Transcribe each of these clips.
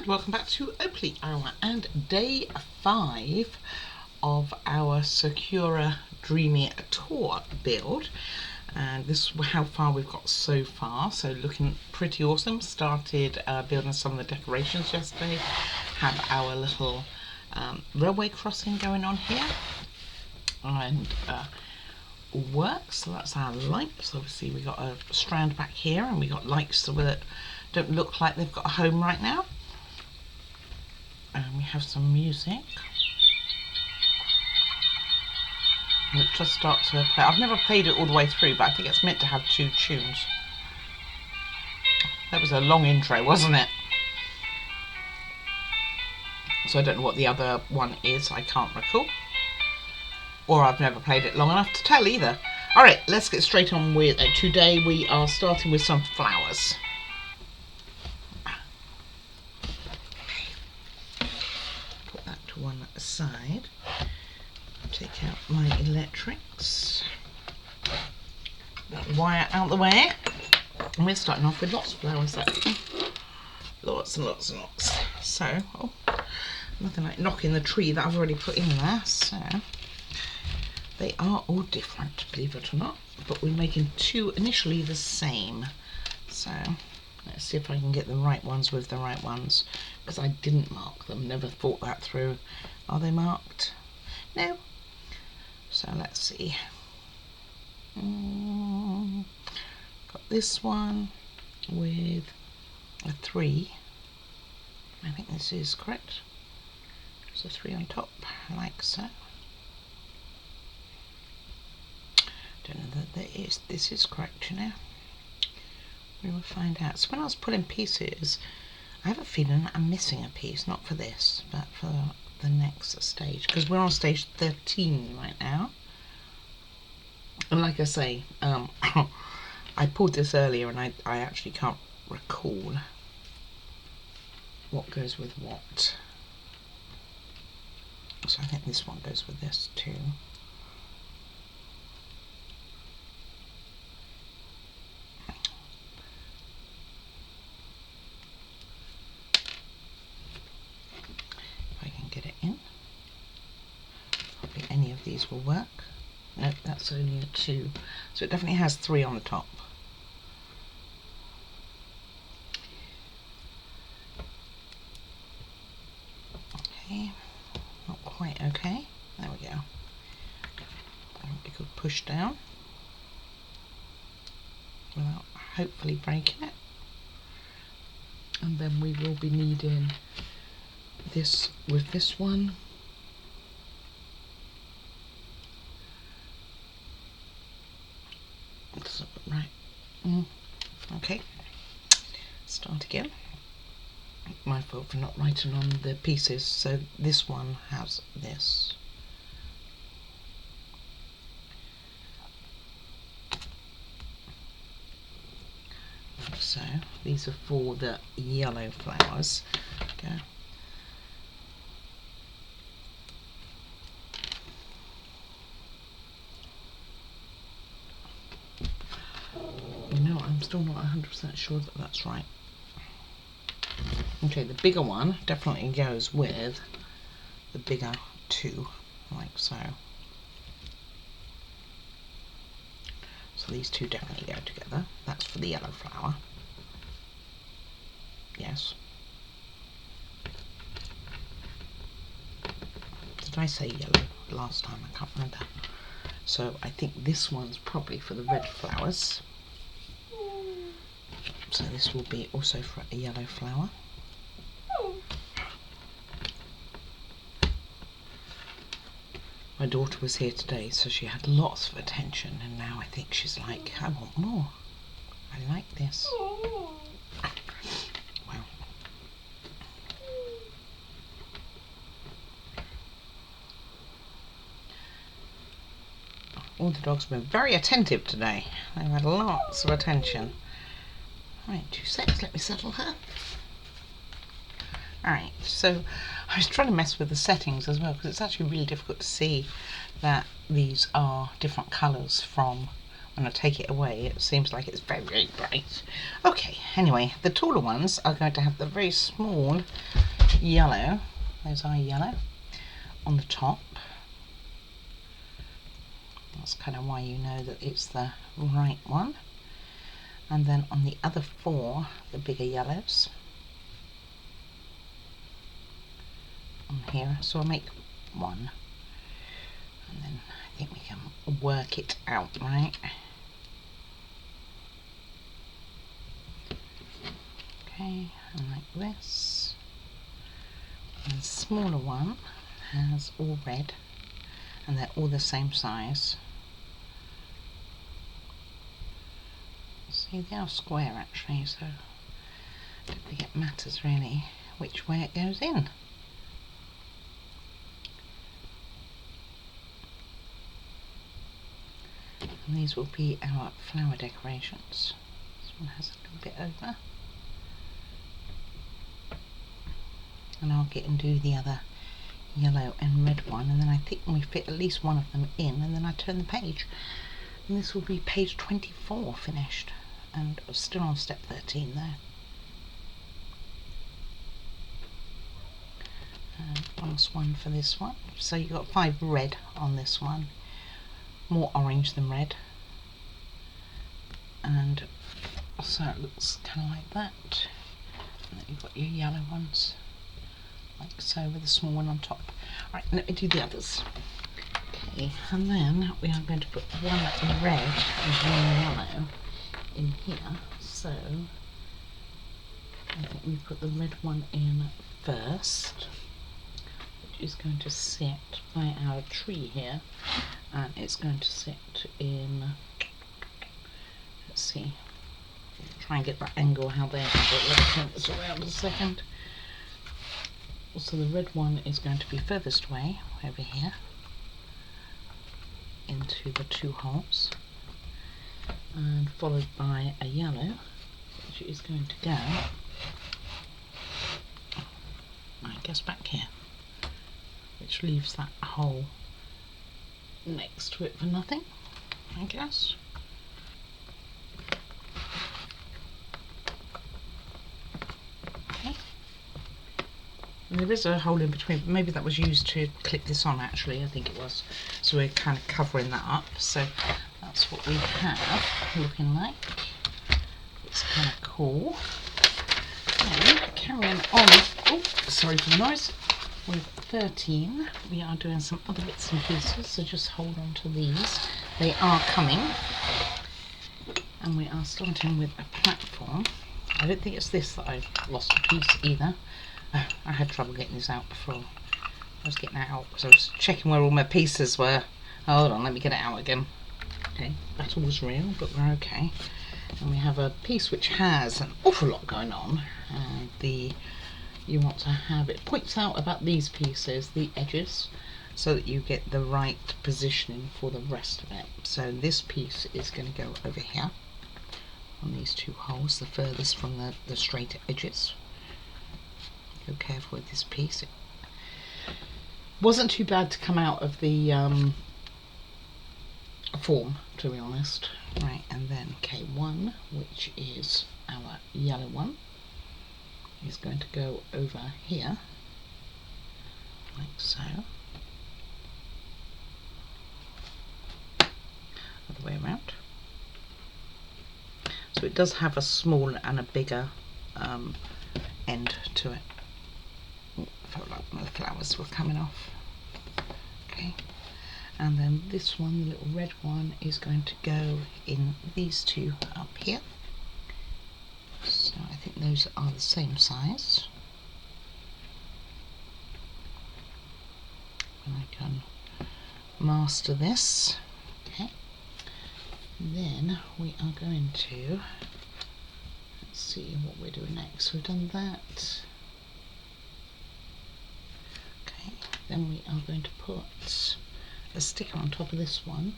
and welcome back to Oakley Hour and day 5 of our Sakura Dreamy tour build. And this is how far we've got so far, so looking pretty awesome. Started building some of the decorations yesterday, have our little railway crossing going on here, and works. So that's our lights. Obviously we got a strand back here, and we got lights that don't look like they've got a home right now. And we have some music. And it just starts to play. I've never played it all the way through, but I think it's meant to have 2 tunes. That was a long intro, wasn't it? So I don't know what the other one is. I can't recall. Or I've never played it long enough to tell either. Alright, let's get straight on with it. Today we are starting with some flowers. Put that to one side. Take out my electrics. That wire out the way. And we're starting off with lots of flowers actually. Lots and lots and lots. So, nothing like knocking the tree that I've already put in there. So, they are all different, believe it or not. But we're making 2 initially the same. So, let's see if I can get the right ones with the right ones. Because I didn't mark them, never thought that through. Are they marked? No. So let's see. Got this one with a 3. I think this is correct. There's a 3 on top, like so. Don't know that this is correct, you know. We will find out. So when I was putting pieces, I have a feeling I'm missing a piece, not for this, but for the next stage, because we're on stage 13 right now. And like I say, I pulled this earlier and I actually can't recall what goes with what. So I think this one goes with this too. If I can get it in. Probably any of these will work. Nope, that's only a 2. So it definitely has 3 on the top. Okay, not quite okay. There we go. We could push down without hopefully breaking it. And then we will be needing this with this one. Right. Okay. Start again. My fault for not writing on the pieces. So this one has this. So these are for the yellow flowers. Go. No, I'm still not 100% sure that that's right. Okay, the bigger one definitely goes with the bigger 2, like so. So these 2 definitely go together. That's for the yellow flower. Yes. Did I say yellow last time? I can't remember. So I think this one's probably for the red flowers. So this will be also for a yellow flower. My daughter was here today, so she had lots of attention, and now I think she's like, I want more. I like this. Well, all the dogs have been very attentive today. They've had lots of attention. Right, 2 seconds, let me settle her. Alright, so I was trying to mess with the settings as well, because it's actually really difficult to see that these are different colours from when I take it away, it seems like it's very, very bright. Okay, anyway, the taller ones are going to have the very small yellow, those are yellow, on the top. That's kind of why you know that it's the right one. And then on the other 4, the bigger yellows on here. So I'll make 1, and then I think we can work it out, right? Okay, and like this. And the smaller one has all red, and they're all the same size. See, they are square actually, so I don't think it matters really which way it goes in. And these will be our flower decorations. This one has a little bit over. And I'll get and do the other yellow and red one, and then I think we fit at least one of them in, and then I turn the page. And this will be page 24 finished, and still on step 13 there. And last one for this one. So you've got 5 red on this one, more orange than red, and so it looks kind of like that. And then you've got your yellow ones, like so, with a small one on top. Right, let me do the others. Okay, and then we are going to put one red and one yellow in here. So I think we put the red one in first, which is going to sit by our tree here, and it's going to sit in, let's see, try and get that angle how they have it. Let me turn this around a second. So the red one is going to be furthest away over here into the 2 holes, and followed by a yellow, which is going to go, I guess, back here, which leaves that hole next to it for nothing, I guess. And there is a hole in between, but maybe that was used to clip this on actually, I think it was. So we're kind of covering that up. So that's what we have looking like. It's kind of cool. And carrying on, oh, sorry for the noise, with 13, we are doing some other bits and pieces, so just hold on to these. They are coming. And we are starting with a platform. I don't think it's this that I've lost a piece either. I had trouble getting this out before. I was getting it out because I was checking where all my pieces were. Hold on, let me get it out again. Okay, battle was real, but we're okay. And we have a piece which has an awful lot going on. And you want to have it points out about these pieces, the edges, so that you get the right positioning for the rest of it. So this piece is going to go over here on these 2 holes, the furthest from the straight edges. Go careful with this piece. It wasn't too bad to come out of the form, to be honest. Right, and then K1, which is our yellow one, is going to go over here, like so. Other way around. So it does have a small and a bigger end to it. I felt like the flowers were coming off. Okay, and then this one, the little red one, is going to go in these 2 up here. So I think those are the same size. And I can master this. Okay, then we are going to, let's see what we're doing next. We've done that. Then we are going to put a sticker on top of this one,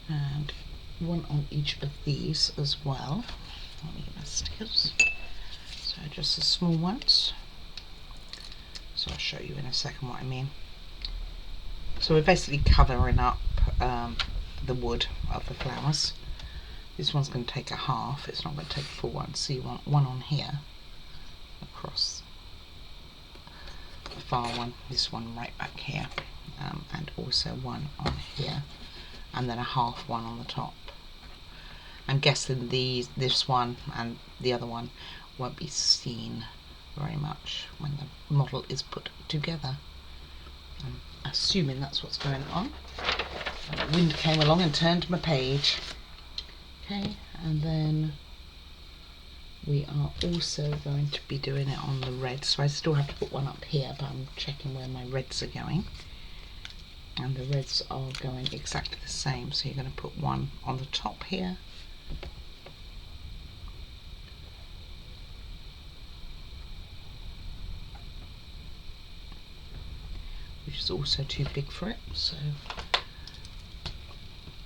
and one on each of these as well. Let me get my stickers. So just the small ones. So I'll show you in a second what I mean. So we're basically covering up the wood of the flowers. This one's going to take a half, it's not going to take a full one, so you want one on here across the far one, this one right back here, and also one on here, and then a half one on the top. I'm guessing this one and the other one won't be seen very much when the model is put together. I'm assuming that's what's going on. The wind came along and turned my page. Okay, and then we are also going to be doing it on the red, so I still have to put one up here, but I'm checking where my reds are going. And the reds are going exactly the same, so you're going to put one on the top here, which is also too big for it, so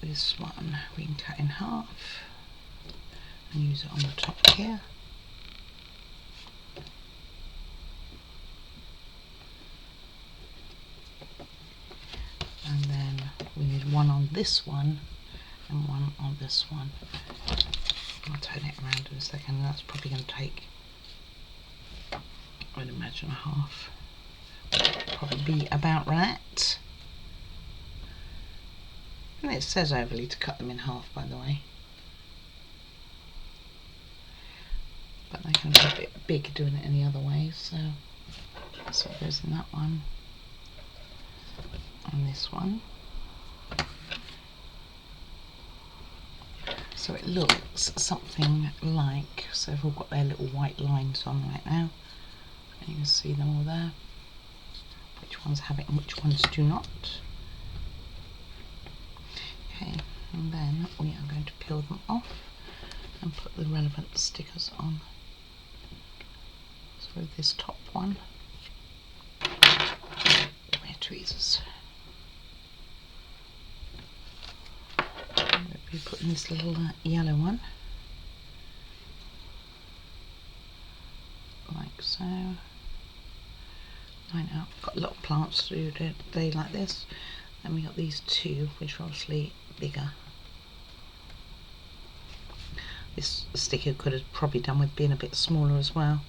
this one we can cut in half and use it on the top here. And then we need one on this one and one on this one. I'll turn it around in a second. That's probably going to take, I would imagine, a half. Probably be about right. And it says overly to cut them in half, by the way. But they can be a bit big doing it any other way, so that's what goes in that one. And this one. So it looks something like, so they've all got their little white lines on right now. You can see them all there. Which ones have it and which ones do not. Okay, and then we are going to peel them off and put the relevant stickers on. So this top one, where tweezers. We'll be putting this little yellow one, like so. I know, I've got a lot of plants to do today like this. Then we got these two, which are obviously bigger. This sticker could have probably done with being a bit smaller as well.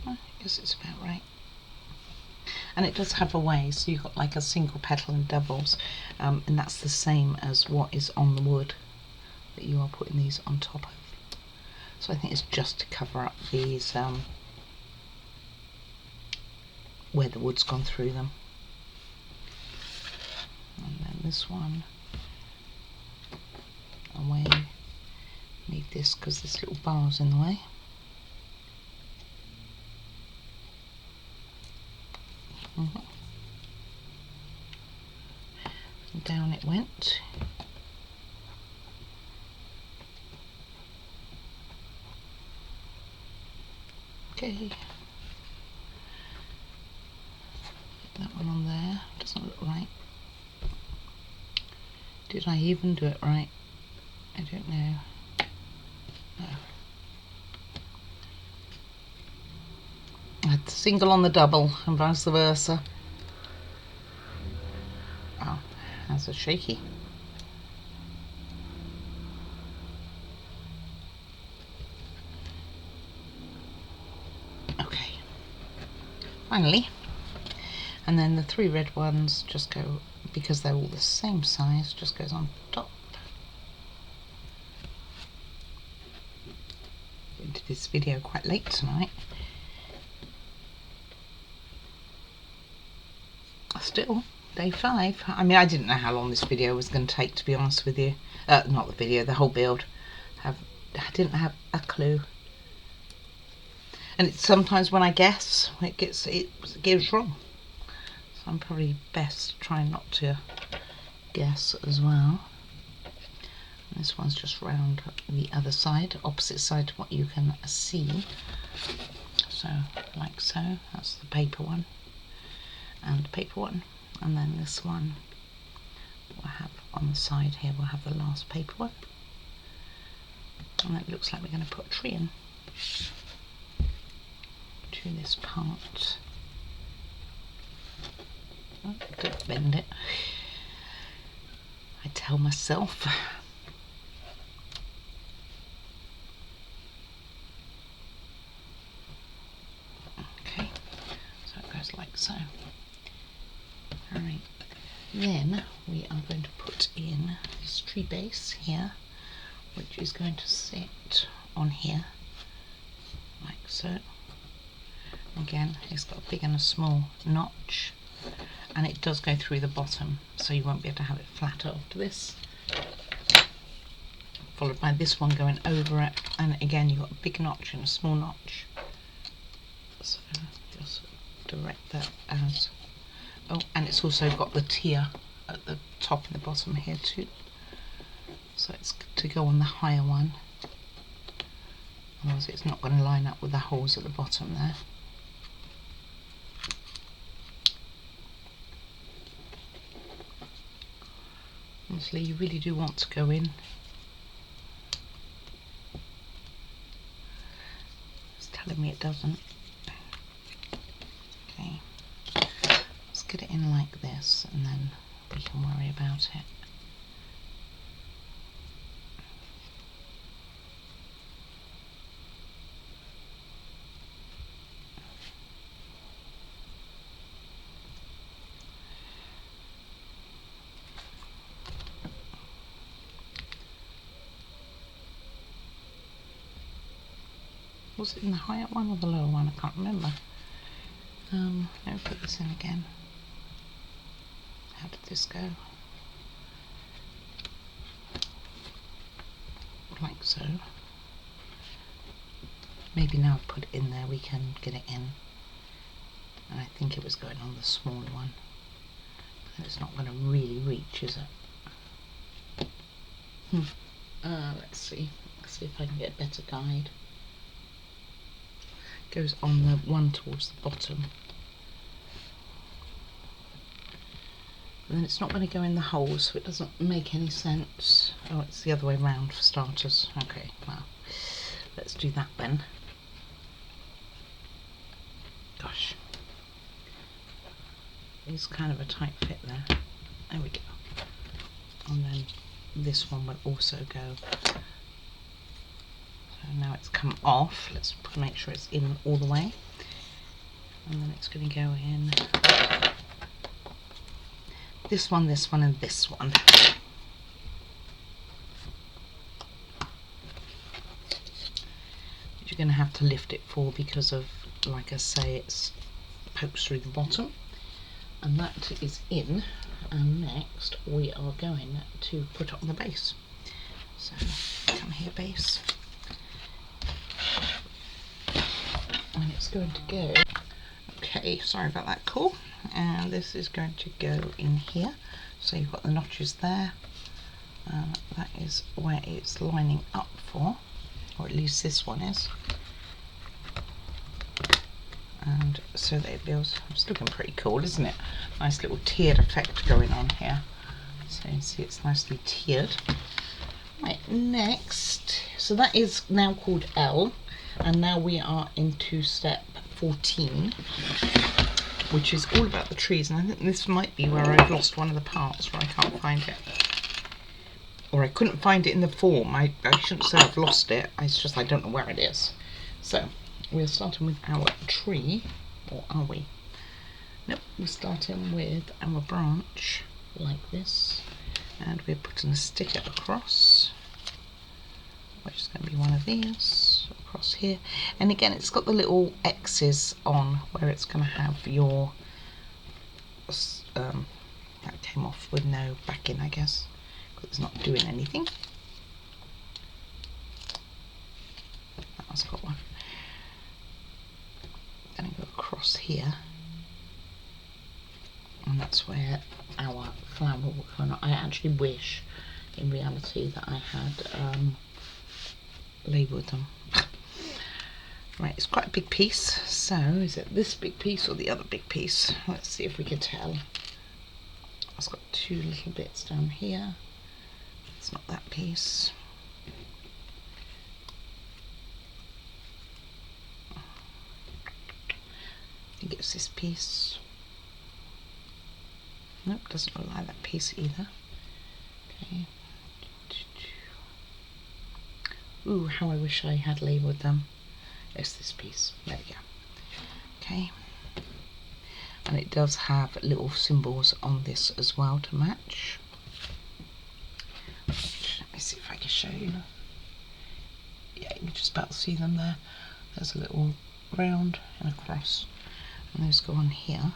I guess it's about right. And it does have a way, so you've got like a single petal and doubles, and that's the same as what is on the wood that you are putting these on top of. So I think it's just to cover up these where the wood's gone through them. And then this one away. Need this because this little bar's in the way. And down it went. Okay, that one on there doesn't look right. Did I even do it right? I don't know. No. I had the single on the double and vice versa. Oh, that's a shaky. Finally, and then the three red ones just go, because they're all the same size, just goes on top. I did this video quite late tonight. Still, day 5. I mean, I didn't know how long this video was going to take, to be honest with you. Not the video, the whole build. I didn't have a clue. And it's sometimes when I guess, it gives wrong. So I'm probably best trying not to guess as well. And this one's just round the other side, opposite side to what you can see. So, like so, that's the paper one. And the paper one. And then this one we'll have on the side here, we'll have the last paper one. And it looks like we're going to put a tree in. to this part. Oh, don't bend it, I tell myself. Okay, so it goes like so. Alright, then we are going to put in this tree base here, which is going to sit on here, like so. Again, it's got a big and a small notch, and it does go through the bottom, so you won't be able to have it flat after this. Followed by this one going over it, and again you've got a big notch and a small notch. So just direct that as. Oh, and it's also got the tier at the top and the bottom here too. So it's to go on the higher one. Otherwise it's not going to line up with the holes at the bottom there. Honestly, you really do want to go in. It's telling me it doesn't. Okay. Let's get it in like this and then we can worry about it. Was it in the higher one or the lower one? I can't remember. Let me put this in again. How did this go? Like so. Maybe now I've put it in there we can get it in. And I think it was going on the smaller one. And it's not going to really reach, is it? Let's see. Let's see if I can get a better guide. Goes on the one towards the bottom. And then it's not going to go in the holes, so it doesn't make any sense. Oh, it's the other way round for starters. Okay, well, let's do that then. Gosh. It's kind of a tight fit there. There we go. And then this one will also go. So now it's come off. Let's make sure it's in all the way. And then it's going to go in this one, and this one. You're going to have to lift it for because of, like I say, it's pokes through the bottom. And that is in. And next we are going to put on the base. So come here, base. And it's going to go. Okay, sorry about that call. And this is going to go in here. So you've got the notches there. That is where it's lining up for, or at least this one is. And so that it builds. It's looking pretty cool, isn't it? Nice little tiered effect going on here. So you can see it's nicely tiered. Right, next. So that is now called L. And now we are into step 14, which is all about the trees. And I think this might be where I've lost one of the parts, where I can't find it. Or I couldn't find it in the form. I shouldn't say I've lost it. It's just I don't know where it is. So we're starting with our tree, or are we? Nope, we're starting with our branch like this, and we're putting a sticker across, which is going to be one of these across here. And again, it's got the little X's on where it's going to have your that came off with no backing, I guess, because it's not doing anything. That one's got one. Going to go across here, and that's where our flower will come on. I actually wish in reality that I had labelled them. Right, it's quite a big piece, so is it this big piece or the other big piece? Let's see if we can tell. It's got two little bits down here. It's not that piece. I think it's this piece. Nope, doesn't look like that piece either. Okay. Ooh, how I wish I had labelled them. It's this piece. There we go. Okay. And it does have little symbols on this as well to match. Let me see if I can show you. Yeah, you can just about see them there. There's a little round and a cross, and those go on here.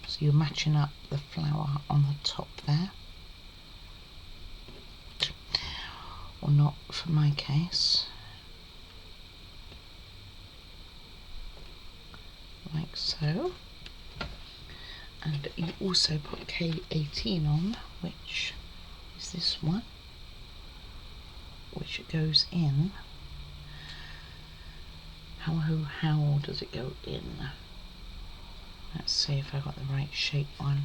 So you're matching up the flower on the top there. Or not for my case. Like so. And you also put K18 on, which is this one, which it goes in. How does it go in? Let's see if I got the right shape one.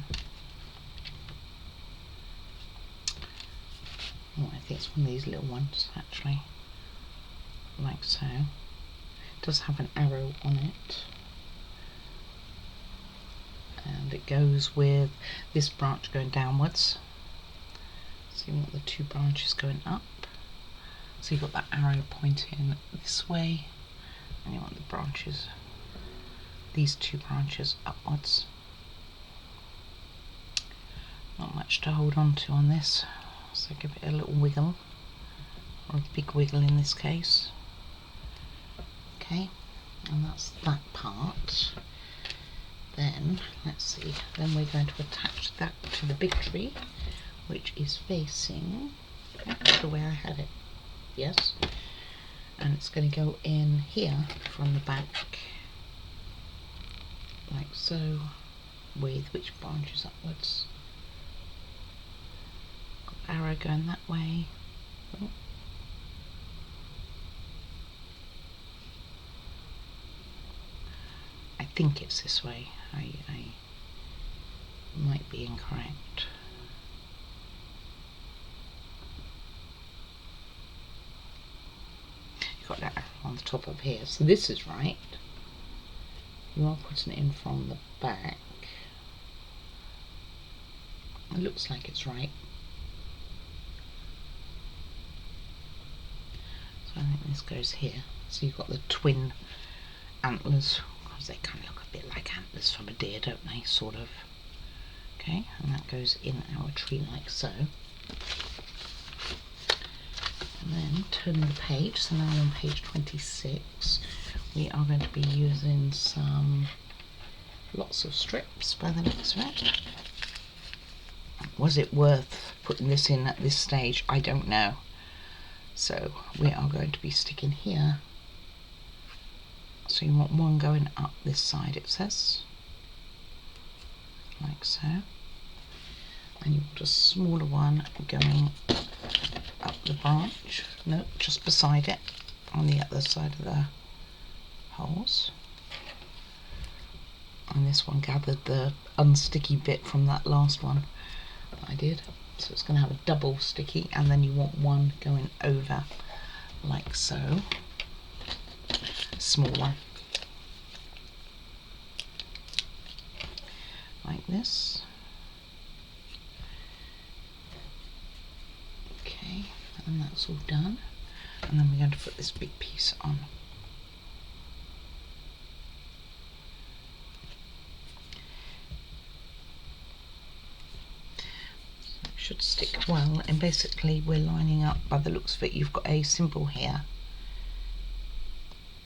Oh, I think it's one of these little ones actually, like so. It does have an arrow on it. And it goes with this branch going downwards. So you want the two branches going up. So you've got that arrow pointing this way, and you want the branches, these two branches upwards. Not much to hold on to on this, so give it a little wiggle, or a big wiggle in this case. Okay, and that's that part. Then, let's see, then we're going to attach that to the big tree, which is facing the way I had it, yes, and it's going to go in here from the back, like so, with which branches upwards. Got arrow going that way. Oh. I think it's this way. I might be incorrect. You've got that on the top of here, so this is right. You are putting it in from the back. It looks like it's right. So I think this goes here. So you've got the twin antlers, because they kind of look a bit like antlers from a deer, don't they, sort of. Okay, and that goes in our tree like so. And then turning the page, so now on page 26, we are going to be using lots of strips by the looks of it. Was it worth putting this in at this stage? I don't know. So we are going to be sticking here. So you want one going up this side, it says, like so, and you want a smaller one going up the branch, no, just beside it, on the other side of the holes. And this one gathered the unsticky bit from that last one that I did, so it's going to have a double sticky, and then you want one going over like so. Small one, like this. Okay, and that's all done, and then we're going to put this big piece on. So it should stick well, and basically we're lining up, by the looks of it, you've got a symbol here,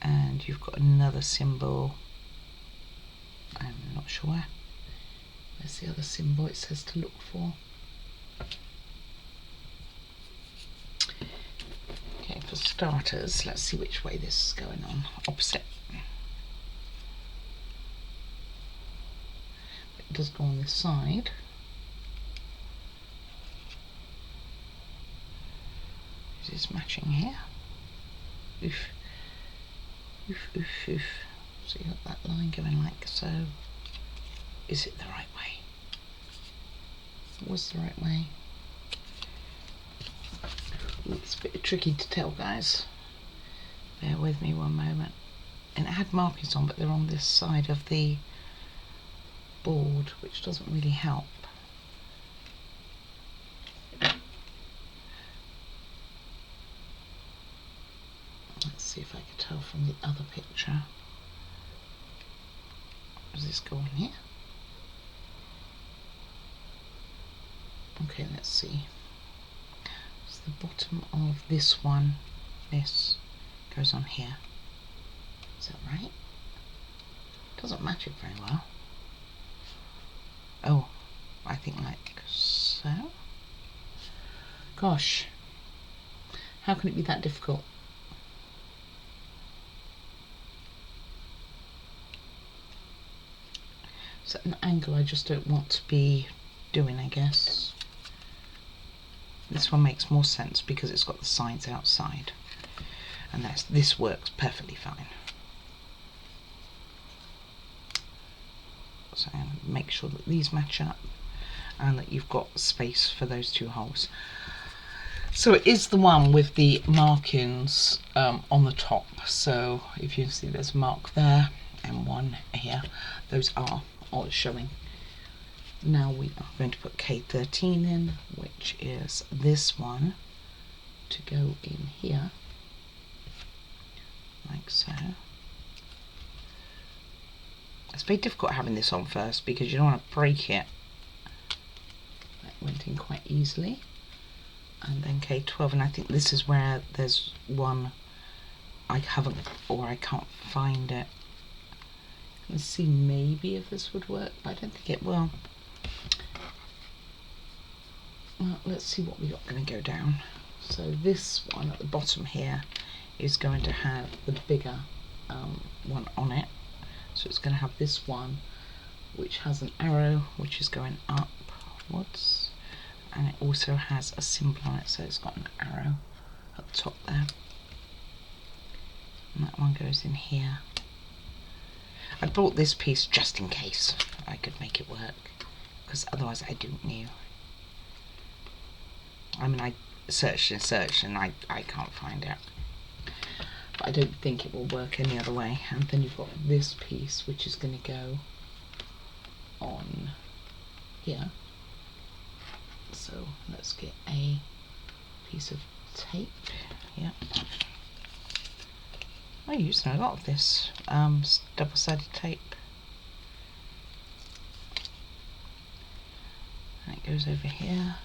and you've got another symbol, I'm not sure where. There's the other symbol it says to look for. Okay, for starters, let's see which way this is going on. Opposite. It does go on this side. Is this matching here? Oof. Oof, oof, oof. So you got that line going like so. Is it the right way? It was the right way. It's a bit tricky to tell, guys. Bear with me one moment. and it had markings on, but they're on this side of the board, which doesn't really help. Let's see if I can tell from the other picture. Does this go on here? Okay, let's see. So the bottom of this one, this goes on here. Is that right? Doesn't match it very well. Oh, I think like so. Gosh, how can it be that difficult? It's at an angle I just don't want to be doing, I guess. This one makes more sense because it's got the sides outside, and this works perfectly fine. So make sure that these match up and that you've got space for those two holes. So it is the one with the markings on the top. So if you see there's a mark there and one here, those are all showing. Now we are going to put K13 in, which is this one, to go in here, like so. It's very difficult having this on first because you don't want to break it. That went in quite easily. And then K12, and I think this is where there's one I haven't, or I can't find it. Let's see maybe if this would work, but I don't think it will. Well, let's see what we got going to go down. So this one at the bottom here is going to have the bigger one on it. So it's going to have this one, which has an arrow, which is going upwards, and it also has a symbol on it, so it's got an arrow at the top there. And that one goes in here. I bought this piece just in case I could make it work, because otherwise I don't know. I mean, I searched and searched and I can't find it. But I don't think it will work any other way. And then you've got this piece, which is going to go on here. So let's get a piece of tape. Yeah. I use a lot of this double-sided tape. And it goes over here.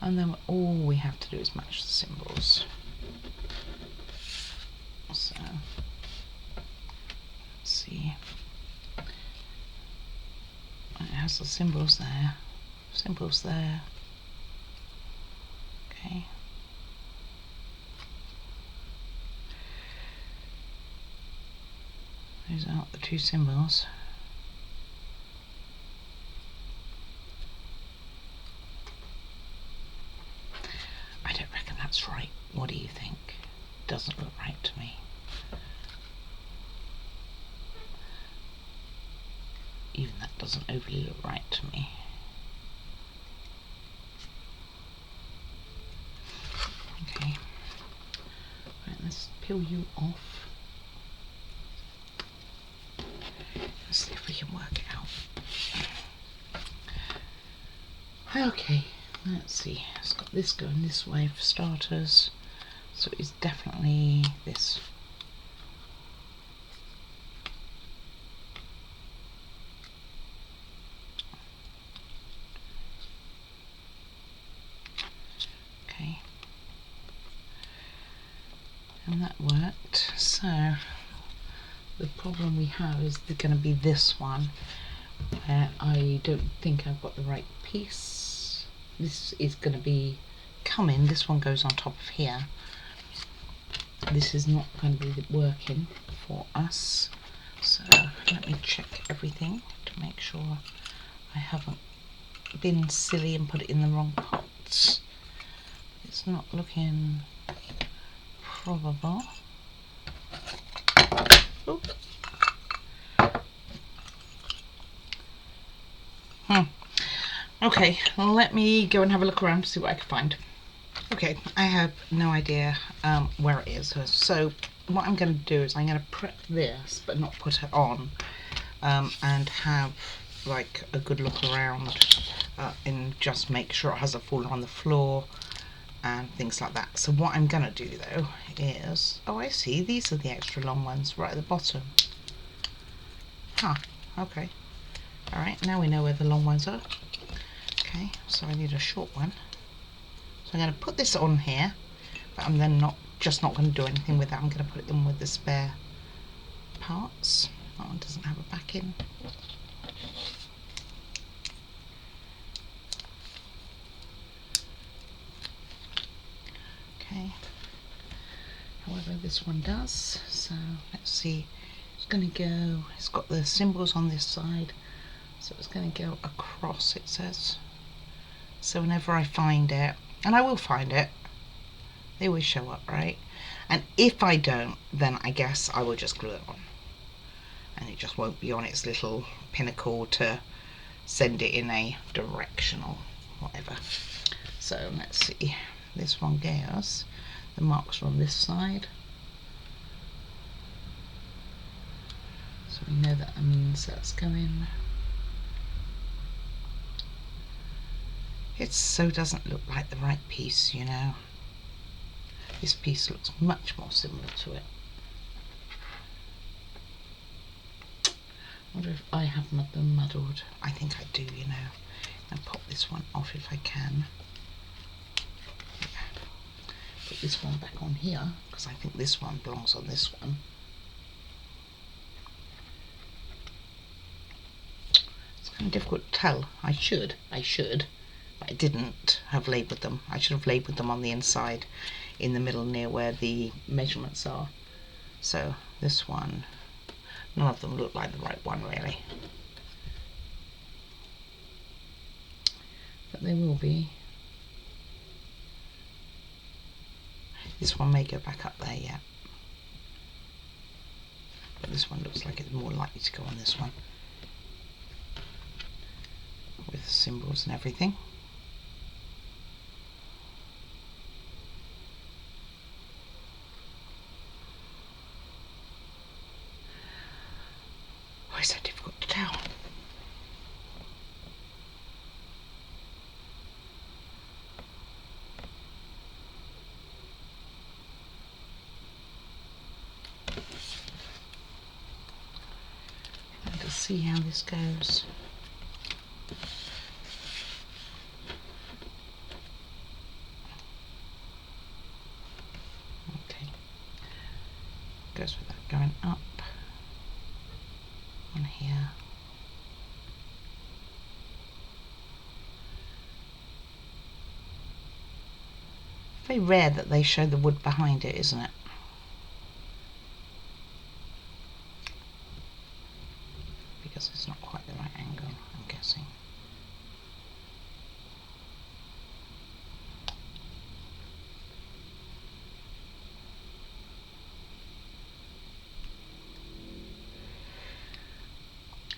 And then all we have to do is match the symbols. So, let's see. It has the symbols there, symbols there. Okay. Those are the two symbols. I don't reckon that's right. What do you think? Doesn't look right to me. Even that doesn't overly look right to me. Okay. Right, let's peel you off. Let's see if we can work it out. Okay, let's see. It's got this going this way for starters. So it's definitely this. Okay. And that worked. So the problem we have is going to be this one, where I don't think I've got the right piece. This is going to be coming. This one goes on top of here. This is not going to be working for us, so let me check everything to make sure I haven't been silly and put it in the wrong pots. It's not looking probable. Oop. Okay, well, let me go and have a look around to see what I can find. Okay, I have no idea where it is. So what I'm going to do is I'm going to prep this but not put it on, and have like a good look around, and just make sure it hasn't fallen on the floor and things like that. So what I'm going to do though is, oh, I see, these are the extra long ones right at the bottom. Huh, okay. Alright, now we know where the long ones are. Okay, so I need a short one. So I'm going to put this on here, but I'm then not going to do anything with that. I'm going to put it in with the spare parts. That one doesn't have a back in. Okay, however this one does. So let's see, it's going to go, it's got the symbols on this side, so it's going to go across, it says. So whenever I find it, and I will find it, they always show up, right? And if I don't, then I guess I will just glue it on, and it just won't be on its little pinnacle to send it in a direction or whatever. So let's see, this one goes, the marks are on this side, so we know that means that's going. It so doesn't look like the right piece, you know. This piece looks much more similar to it. I wonder if I have them muddled. I think I do, you know. I'll pop this one off if I can. Put this one back on here, because I think this one belongs on this one. It's kind of difficult to tell. I should, but I didn't have labelled them. I should have labelled them on the inside, in the middle near where the measurements are. So this one, none of them look like the right one really. But they will be. This one may go back up there yet. But this one looks like it's more likely to go on this one. With symbols and everything. Why is that difficult to tell? Let's see how this goes. Okay, goes with that going up on here. Very rare that they show the wood behind it, isn't it? Because it's not quite the right angle, I'm guessing.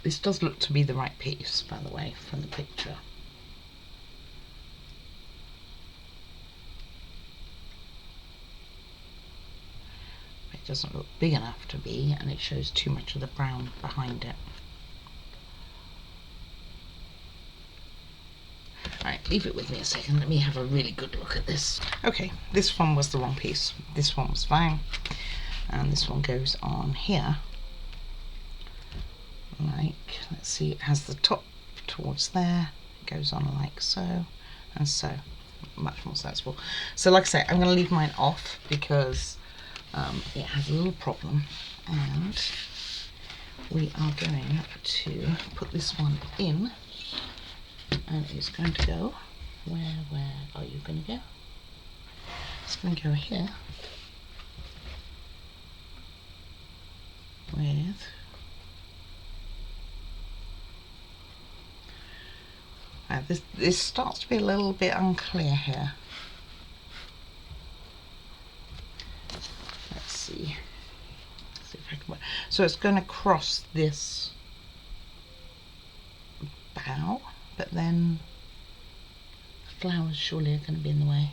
This does look to be the right piece, by the way, from the picture. It doesn't look big enough to be, and it shows too much of the brown behind it. Right, leave it with me a second. Let me have a really good look at this. Okay, this one was the wrong piece. This one was fine. And this one goes on here. Like, let's see, it has the top towards there. It goes on like so and so. Much more sensible. So like I say, I'm going to leave mine off because it has a little problem. And we are going to put this one in. And it's going to go, where are you going to go? It's going to go here with this starts to be a little bit unclear here. Let's see if I can. So it's going to cross this bough, but then the flowers surely are going to be in the way.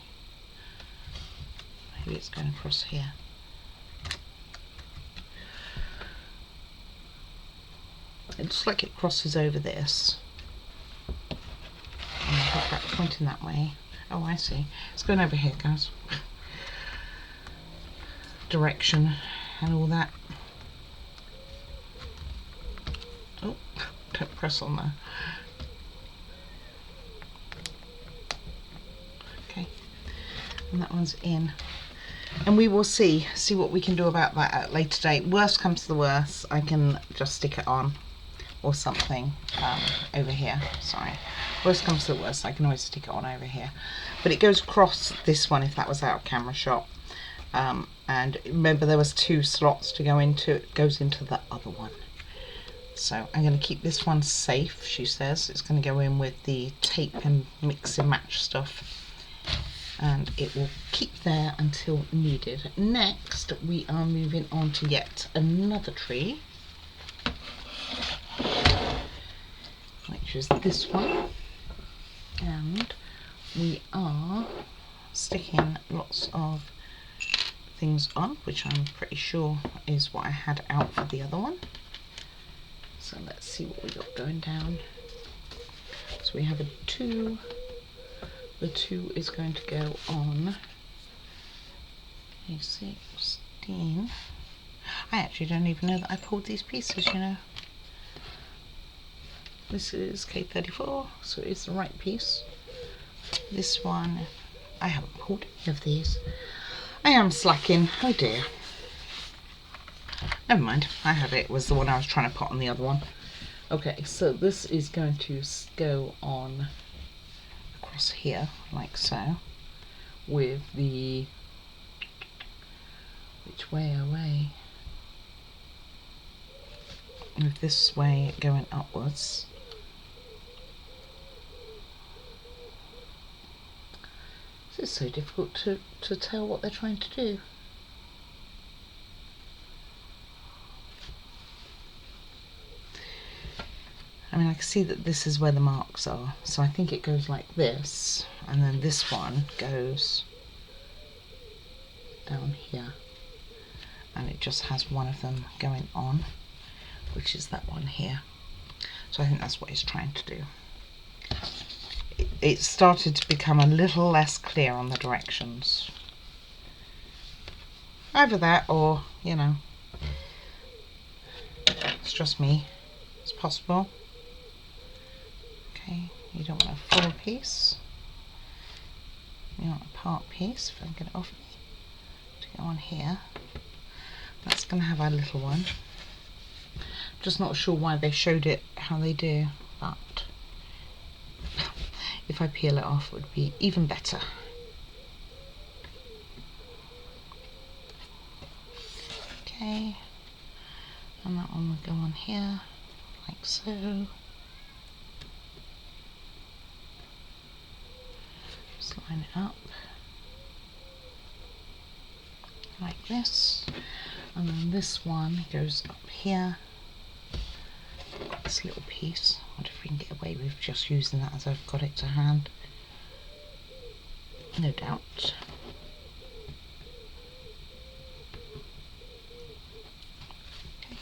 Maybe it's going across here. It looks like it crosses over this. And I have that pointing that way. Oh, I see. It's going over here, guys. Direction and all that. Oh, don't press on there. Okay, and that one's in. And we will see what we can do about that at a later date. Worst comes to the worst, I can just stick it on or something over here. Sorry. Worst comes to the worst, I can always stick it on over here. But it goes across this one if that was out of camera shot. And remember there was 2 slots to go into. It goes into the other one. So I'm going to keep this one safe, she says. It's going to go in with the tape and mix and match stuff. And it will keep there until needed. Next, we are moving on to yet another tree, which is this one. And we are sticking lots of things on, which I'm pretty sure is what I had out for the other one. So let's see what we got going down. So we have a 2. The 2 is going to go on a 16. I actually don't even know that I pulled these pieces, you know. This is K34, so it's the right piece. This one, I haven't pulled any of these. I am slacking, oh dear. Never mind, I had it. It was the one I was trying to put on the other one. Okay, so this is going to go on across here, like so, with the, which way away? With this way going upwards. This is so difficult to tell what they're trying to do. I mean, I can see that this is where the marks are, so I think it goes like this, and then this one goes down here, and it just has one of them going on, which is that one here. So I think that's what he's trying to do. It started to become a little less clear on the directions. Either that or, you know, it's just me. It's possible. Okay, you don't want a full piece. You want a part piece, if I can get it off me, to go on here. That's going to have our little one. Just not sure why they showed it how they do, but if I peel it off it would be even better. Okay, and that one will go on here, like so. Just line it up, like this. And then this one goes up here. This little piece, I wonder if we can get away with just using that as I've got it to hand. No doubt. Okay.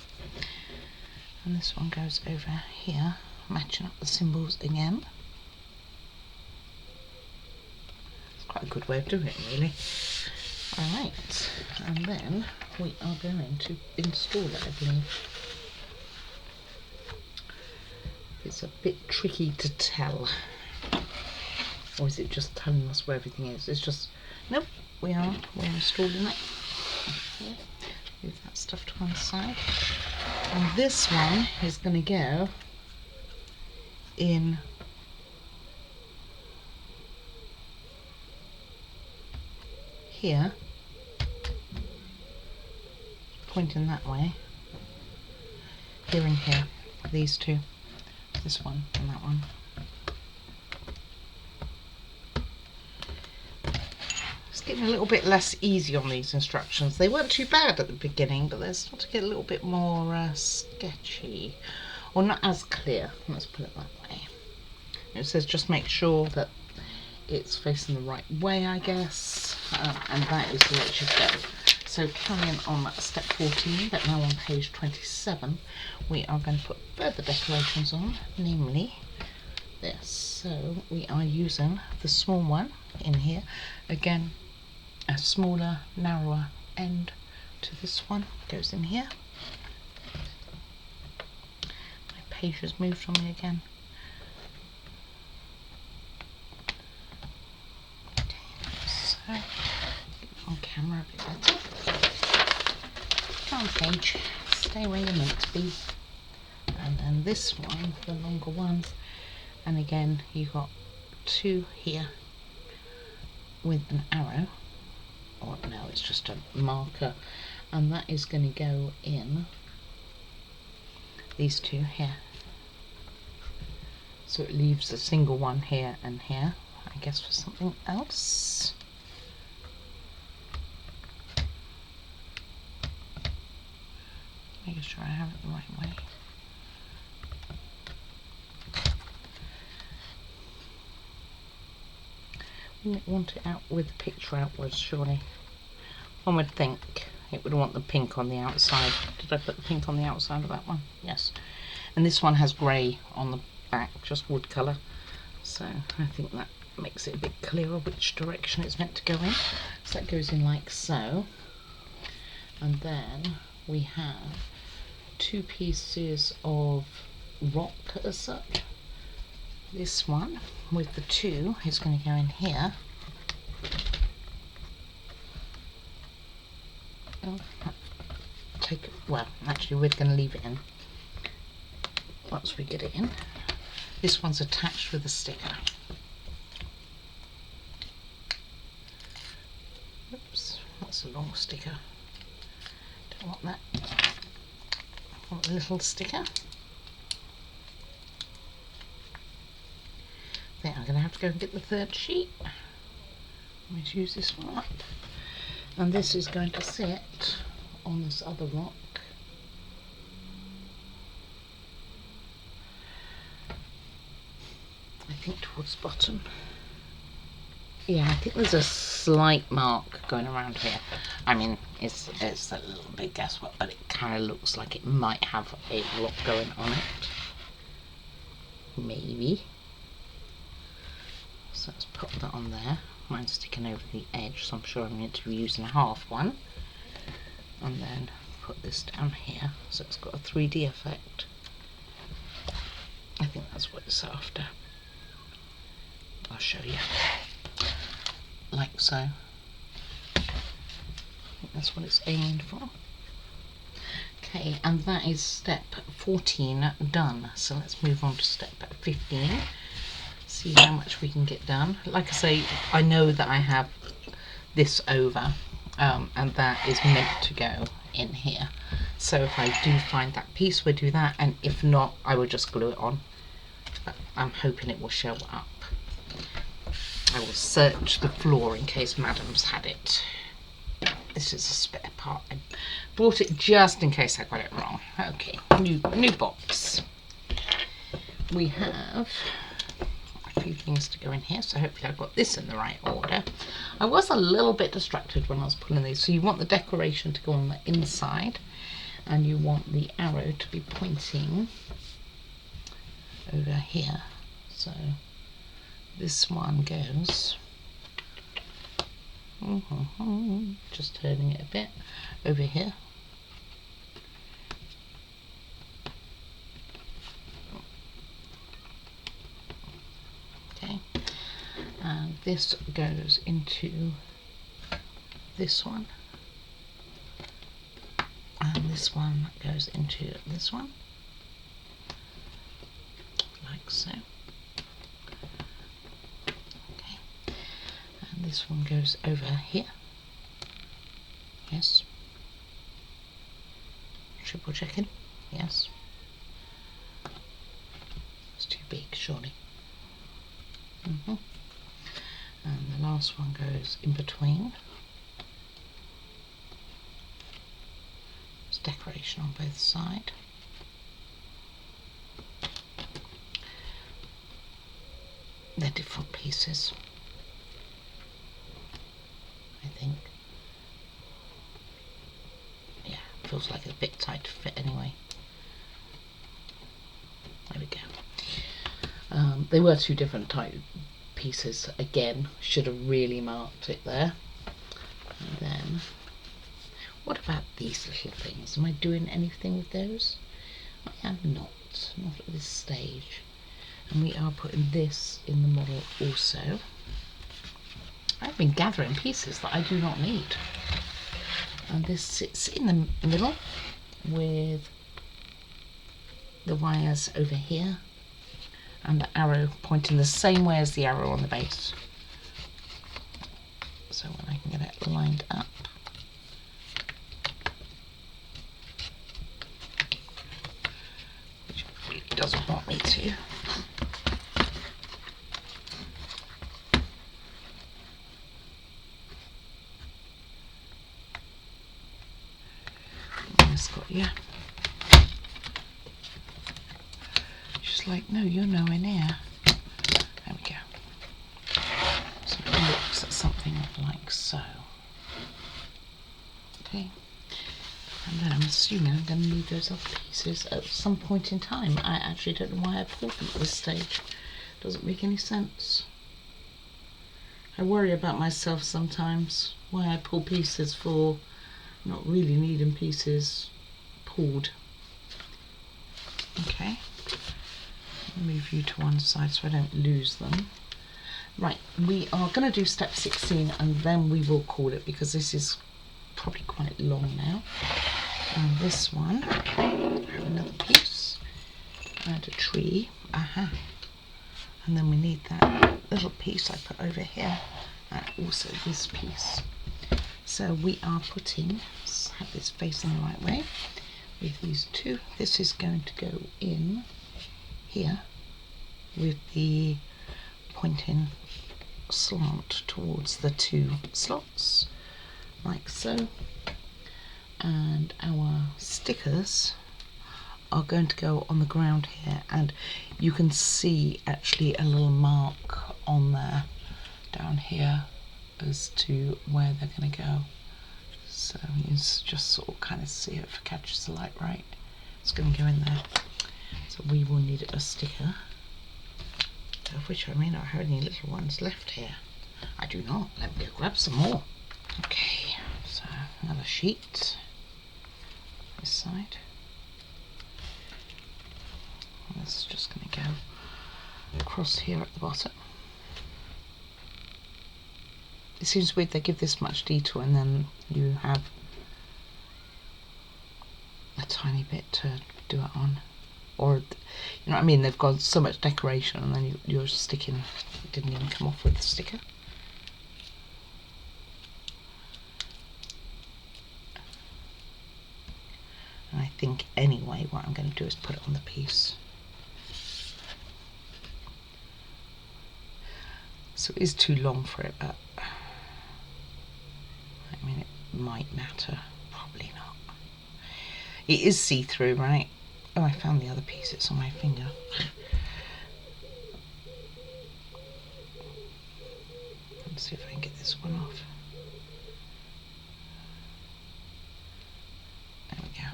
And this one goes over here, matching up the symbols again. It's quite a good way of doing it, really. Alright, and then we are going to install it, I believe. It's a bit tricky to tell. Or is it just telling us where everything is? It's just, nope, we're installing it. Okay. Move that stuff to one side. And this one is going to go in here, pointing that way. Here and here, these two. This one and that one. It's getting a little bit less easy on these instructions. They weren't too bad at the beginning, but they're starting to get a little bit more sketchy, or not as clear. Let's put it that way. It says just make sure that it's facing the right way, I guess, and that is the way it should go. so carrying on step 14, but now on page 27, we are going to put further decorations on, namely this. So we are using the small one in here. Again, a smaller, narrower end to this one goes in here. My page has moved on me again. So, get on camera a bit better. Come on, page, stay where you're meant to be. And then this one, the longer one, and again you've got two here with an arrow, or no, it's just a marker, and that is going to go in these two here. So it leaves a single one here and here, I guess, for something else. Making sure I have it the right way. Wouldn't want it out with the picture outwards, surely. One would think it would want the pink on the outside. Did I put the pink on the outside of that one? Yes. And this one has grey on the back, just wood colour. So I think that makes it a bit clearer which direction it's meant to go in. So that goes in like so. And then we have two pieces of rock as such. This one with the two is going to go in here. Oh, take it, well, actually we're going to leave it in once we get it in. This one's attached with a sticker. Oops, that's a long sticker. Don't want that. I want a little sticker. I think I'm going to have to go and get the third sheet. Let's use this one up. And this is going to sit on this other rock. I think towards the bottom. Yeah, I think there's a slight mark going around here. I mean, it's a little bit guesswork, but it kind of looks like it might have a rock going on it. Maybe. So let's pop that on there. Mine's sticking over the edge, so I'm sure I'm going to be using a half one. And then put this down here, so it's got a 3D effect. I think that's what it's after. I'll show you. Like so. I think that's what it's aiming for. Okay, and that is step 14 done. So let's move on to step 15. See how much we can get done. Like I say, I know that I have this over, and that is meant to go in here. So if I do find that piece, we'll do that, and if not, I will just glue it on. But I'm hoping it will show up. I will search the floor in case Madam's had it. This is a spare part. I bought it just in case I got it wrong. Okay, new box. We have a few things to go in here, so hopefully I've got this in the right order. I was a little bit distracted when I was pulling these. So you want the decoration to go on the inside, and you want the arrow to be pointing over here. So this one goes, just turning it a bit, over here. Okay, and this goes into this one, and this one goes into this one, like so. Okay, and this one goes over here. Yes. Triple checking. Yes. It's too big, surely. And the last one goes in between. There's decoration on both sides. They're different pieces, I think. feels like it's a bit tight to fit anyway. There we go. They were two different type pieces. Again, should have really marked it there. And then, what about these little things? Am I doing anything with those? I am not at this stage. And we are putting this in the model also. I've been gathering pieces that I do not need. And this sits in the middle with the wires over here and the arrow pointing the same way as the arrow on the base. So when I can get it lined up, which it doesn't want me to. Yeah. She's like, no, you're nowhere near. There we go. So it looks at something like so. Okay. And then I'm assuming I'm going to need those other pieces at some point in time. I actually don't know why I pulled them at this stage. Doesn't make any sense. I worry about myself sometimes. Why I pull pieces for not really needing pieces pulled. Okay, I'll move you to one side so I don't lose them. Right, we are going to do step 16 and then we will call it, because this is probably quite long now. And this one, I have another piece and a tree. Aha. And then we need that little piece I put over here and also this piece. So we are putting, let's have this facing the right way. With these two, this is going to go in here with the pointing slant towards the two slots, like so. And our stickers are going to go on the ground here, and you can see actually a little mark on there down here as to where they're going to go. So you just sort of kind of see it if it catches the light right. It's going to go in there. So we will need a sticker, of which I may not have any little ones left here. I do not. Let me go grab some more. Okay, so another sheet. This side. And this is just going to go across here at the bottom. It seems weird they give this much detail and then you have a tiny bit to do it on. Or, you know what I mean, they've got so much decoration and then you're sticking, it didn't even come off with the sticker. And I think anyway what I'm going to do is put it on the piece. So it is too long for it, but I mean, it might matter. Probably not. It is see-through, right? Oh, I found the other piece. It's on my finger. Let's see if I can get this one off. There we go.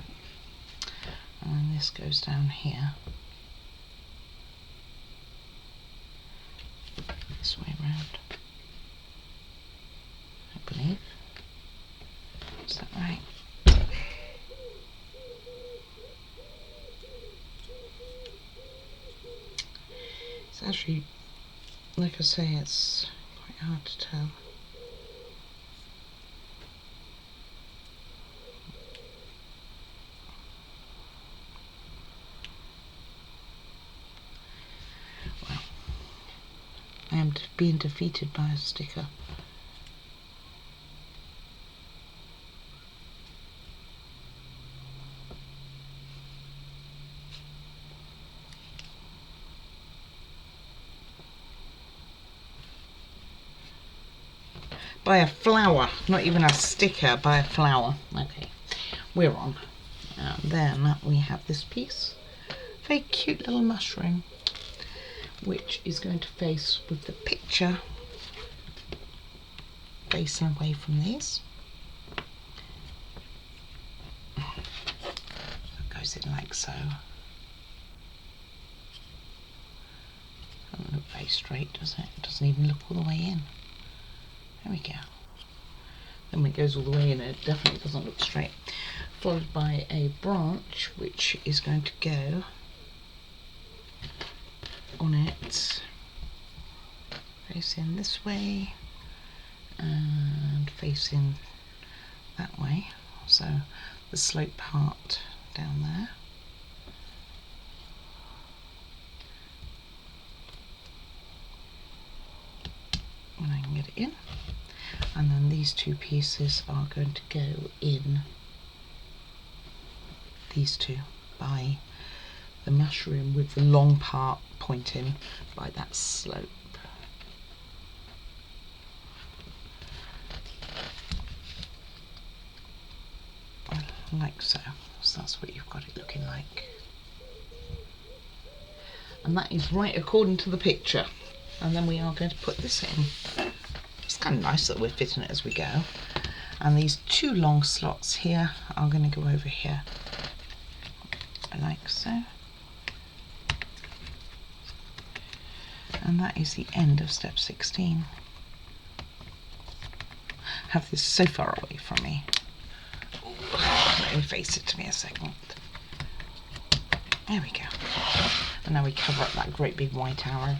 And then this goes down here. This way round, I believe. Is that right? It's actually, like I say, it's quite hard to tell. Well, I am being defeated by a sticker. By a flower, not even a sticker, by a flower. Okay, we're on. And then we have this piece, very cute little mushroom, which is going to face with the picture facing away from these. facing like so. Doesn't look very straight, does it? It doesn't even look all the way in. There we go. Then when it goes all the way in, it definitely doesn't look straight. Followed by a branch, which is going to go on it, facing this way and facing that way. So the slope part down there. And I can get it in. And then these two pieces are going to go in these two by the mushroom, with the long part pointing by that slope. Like so. So that's what you've got it looking like. And that is right according to the picture. And then we are going to put this in. It's kind of nice that we're fitting it as we go. And these two long slots here are going to go over here, like so. And that is the end of step 16. I have this so far away from me. Let me face it to me a second. There we go. And now we cover up that great big white arrow,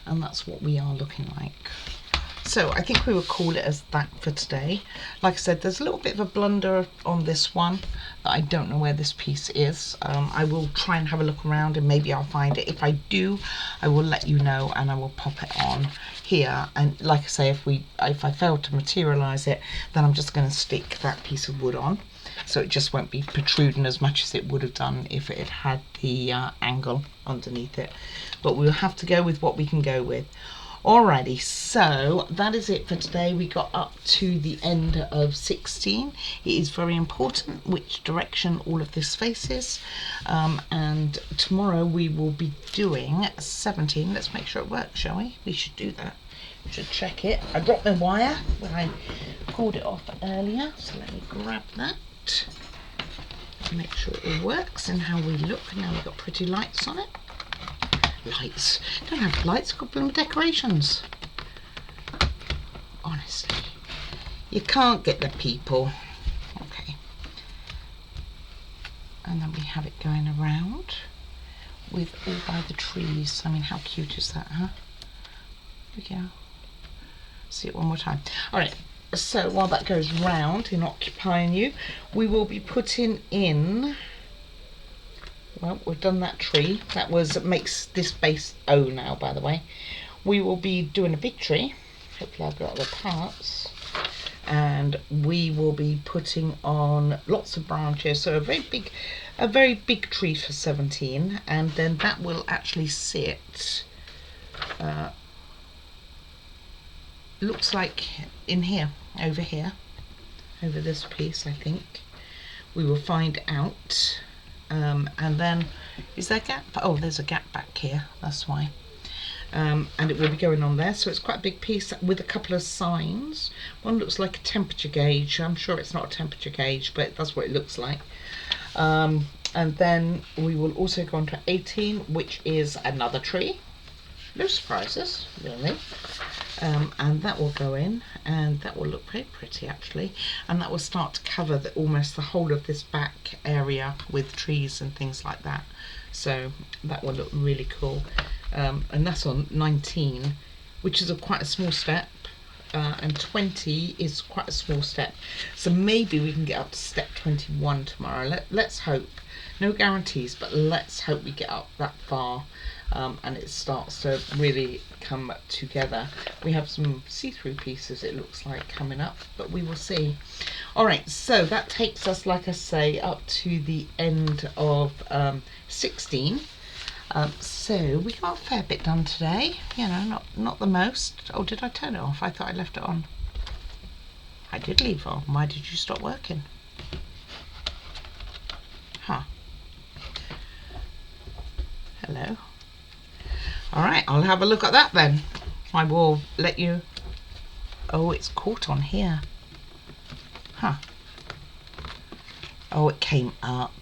and that's what we are looking like. So I think we will call it as that for today. Like I said, there's a little bit of a blunder on this one that I don't know where this piece is. I will try and have a look around and maybe I'll find it. If I do, I will let you know and I will pop it on here. And like I say, if I fail to materialize it, then I'm just going to stick that piece of wood on, so it just won't be protruding as much as it would have done if it had the angle underneath it. But we'll have to go with what we can go with. Alrighty, so that is it for today. We got up to the end of 16. It is very important which direction all of this faces. And tomorrow we will be doing 17. Let's make sure it works, shall we? We should do that. We should check it. I dropped my wire when I pulled it off earlier, so let me grab that. Make sure it all works and how we look. Now we've got pretty lights on it. Lights. Don't have lights, got blooming decorations. Honestly, you can't get the people. Okay. And then we have it going around with all by the trees. I mean, how cute is that, huh? There we go. See it one more time. Alright, so while that goes round in occupying you, we will be putting in. Well, we've done that tree. That makes this base O now, by the way. We will be doing a big tree. Hopefully I've got other parts. And we will be putting on lots of branches. So a very big tree for 17. And then that will actually sit, looks like in here, over this piece, I think. We will find out. And then, is there a gap? Oh, there's a gap back here, that's why. And it will be going on there, so it's quite a big piece with a couple of signs. One looks like a temperature gauge. I'm sure it's not a temperature gauge, but that's what it looks like. And then we will also go on to 18, which is another tree. No surprises, really. And that will go in, and that will look very pretty actually, and that will start to cover almost the whole of this back area with trees and things like that. So that will look really cool. And that's on 19, which is quite a small step, and 20 is quite a small step. So maybe we can get up to step 21 tomorrow. Let's hope. No guarantees, but let's hope we get up that far. And it starts to really come together. We have some see-through pieces, it looks like, coming up, but we will see. Alright, so that takes us, like I say, up to the end of 16. So we got a fair bit done today. You know, not the most. Oh, did I turn it off? I thought I left it on. I did leave it on. Why did you stop working? Huh. Hello. Alright, I'll have a look at that then. I will let you. Oh, it's caught on here. Huh. Oh, it came up.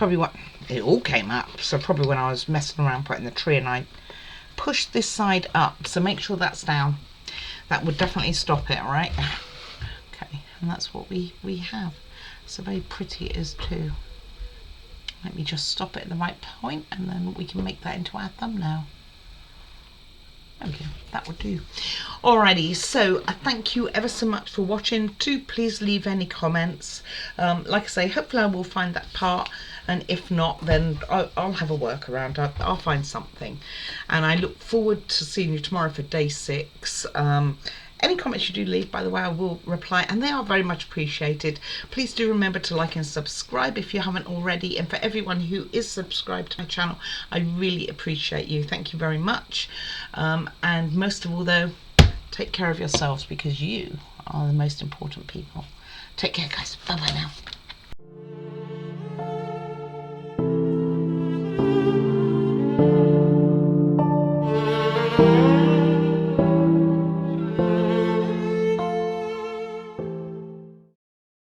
probably what it all came up. So probably when I was messing around putting the tree, and I pushed this side up, so make sure that's down. That would definitely stop it, right? Okay, and that's what we have. So very pretty it is too. Let me just stop it at the right point, and then we can make that into our thumbnail. Okay, that would do. Alrighty, so thank you ever so much for watching. Do please leave any comments. Like I say, hopefully I will find that part, and if not, then I'll have a workaround. I'll find something, and I look forward to seeing you tomorrow for day 6. Any comments you do leave, by the way, I will reply, and they are very much appreciated. Please do remember to like and subscribe if you haven't already, and for everyone who is subscribed to my channel, I really appreciate you. Thank you very much. And most of all though, take care of yourselves, because you are the most important people. Take care, guys. Bye bye now.